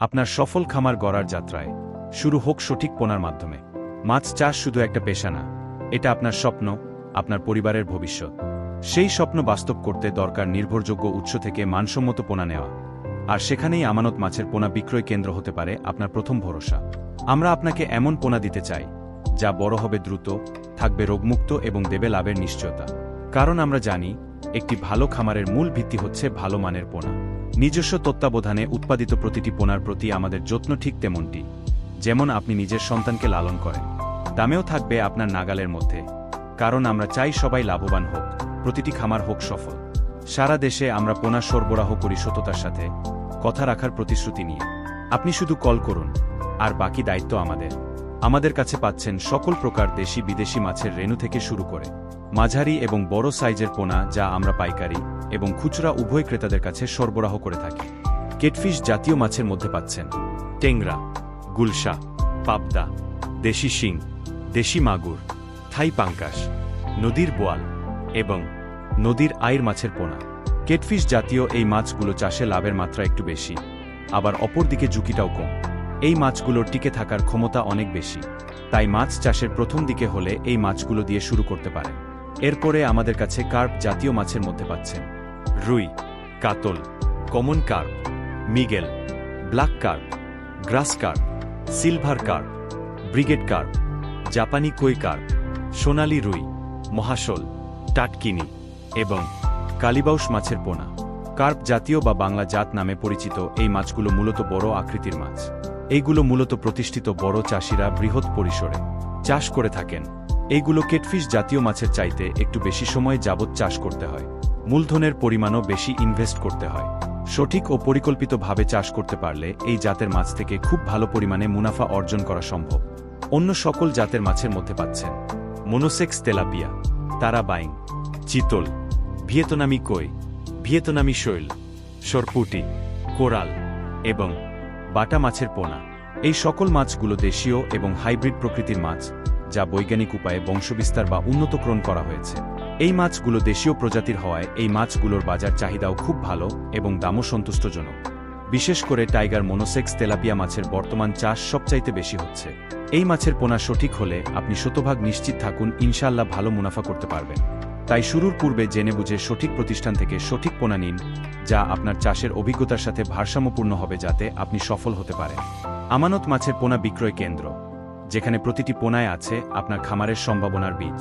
আপনার সফল খামার গড়ার যাত্রায় শুরু হোক সঠিক পোনার মাধ্যমে। মাছ চাষ শুধু একটা পেশা না, এটা আপনার স্বপ্ন, আপনার পরিবারের ভবিষ্যৎ। সেই স্বপ্ন বাস্তব করতে দরকার নির্ভরযোগ্য উৎস থেকে মানসম্মত পোনা নেওয়া, আর সেখানেই আমানত মাছের পোনা বিক্রয় কেন্দ্র হতে পারে আপনার প্রথম ভরসা। আমরা আপনাকে এমন পোনা দিতে চাই যা বড় হবে দ্রুত, থাকবে রোগমুক্ত এবং দেবে লাভের নিশ্চয়তা। কারণ আমরা জানি, একটি ভালো খামারের মূল ভিত্তি হচ্ছে ভালো মানের পোনা। নিজস্ব তত্ত্বাবধানে উৎপাদিত প্রতিটি পোনার প্রতি আমাদের যত্ন ঠিক তেমনটি, যেমন আপনি নিজের সন্তানকে লালন করেন। দামেও থাকবে আপনার নাগালের মধ্যে, কারণ আমরা চাই সবাই লাভবান হোক, প্রতিটি খামার হোক সফল। সারা দেশে আমরা পোনা সরবরাহ করি সততার সাথে, কথা রাখার প্রতিশ্রুতি নিয়ে। আপনি শুধু কল করুন, আর বাকি দায়িত্ব আমাদের। আমাদের কাছে পাচ্ছেন সকল প্রকার দেশি বিদেশি মাছের রেণু থেকে শুরু করে মাঝারি এবং বড় সাইজের পোনা, যা আমরা পাইকারি এবং খুচরা উভয় ক্রেতাদের কাছে সরবরাহ করে থাকি। কেটফিশ জাতীয় মাছের মধ্যে পাচ্ছেন টেংরা, গুলশা, পাবদা, দেশি শিং, দেশি মাগুর, থাই পাঙ্কাশ, নদীর বোয়াল এবং নদীর আইর মাছের পোনা। কেটফিশ জাতীয় এই মাছগুলো চাষে লাভের মাত্রা একটু বেশি, আবার অপরদিকে ঝুঁকিটাও কম। এই মাছগুলোর টিকে থাকার ক্ষমতা অনেক বেশি, তাই মাছ চাষের প্রথম দিকে হলে এই মাছগুলো দিয়ে শুরু করতে পারেন। এরপরে আমাদের কাছে কার্প জাতীয় মাছের মধ্যে পাচ্ছেন রুই, কাতল, কমন কার্প, মিগেল, black carp, grass carp, silver carp, brigade carp, জাপানি কই কার্প, সোনালী রুই, মহাশোল, টাটকিনি এবং কালিবাউস মাছের পোনা। কার্প জাতীয় বা বাংলা জাত নামে পরিচিত এই মাছগুলো মূলত বড় আকৃতির মাছ। এইগুলো মূলত প্রতিষ্ঠিত বড় চাষিরা বৃহৎ পরিসরে চাষ করে থাকেন। এইগুলো কেটফিশ জাতীয় মাছের চাইতে একটু বেশি সময় যাবৎ চাষ করতে হয়, মূলধনের পরিমাণও বেশি ইনভেস্ট করতে হয়। সঠিক ও পরিকল্পিতভাবে চাষ করতে পারলে এই জাতের মাছ থেকে খুব ভালো পরিমাণে মুনাফা অর্জন করা সম্ভব। অন্য সকল জাতের মাছের মধ্যে পাচ্ছেন মোনোসেক্স তেলাপিয়া, তারা বাইং, চিতল, ভিয়েতনামি কই, ভিয়েতনামি শৈল, সরপুটি, কোরাল এবং বাটা মাছের পোনা। এই সকল মাছগুলো দেশীয় এবং হাইব্রিড প্রকৃতির মাছ, যা বৈজ্ঞানিক উপায়ে বংশবিস্তার বা উন্নতকরণ করা হয়েছে। এই মাছগুলো দেশীয় প্রজাতির হওয়ায় এই মাছগুলোর বাজার চাহিদাও খুব ভালো এবং দামও সন্তুষ্টজনক। বিশেষ করে টাইগার মোনোসেক্স তেলাপিয়া মাছের বর্তমান চাষ সবচাইতে বেশি হচ্ছে। এই মাছের পোনা সঠিক হলে আপনি শতভাগ নিশ্চিত থাকুন, ইনশাল্লাহ ভালো মুনাফা করতে পারবেন। তাই শুরুর পূর্বে জেনে বুঝে সঠিক প্রতিষ্ঠান থেকে সঠিক পোনা নিন, যা আপনার চাষের অভিজ্ঞতার সাথে ভারসাম্যপূর্ণ হবে, যাতে আপনি সফল হতে পারেন। আমানত মাছের পোনা বিক্রয় কেন্দ্র, যেখানে প্রতিটি পোনায় আছে আপনার খামারের সম্ভাবনার বীজ।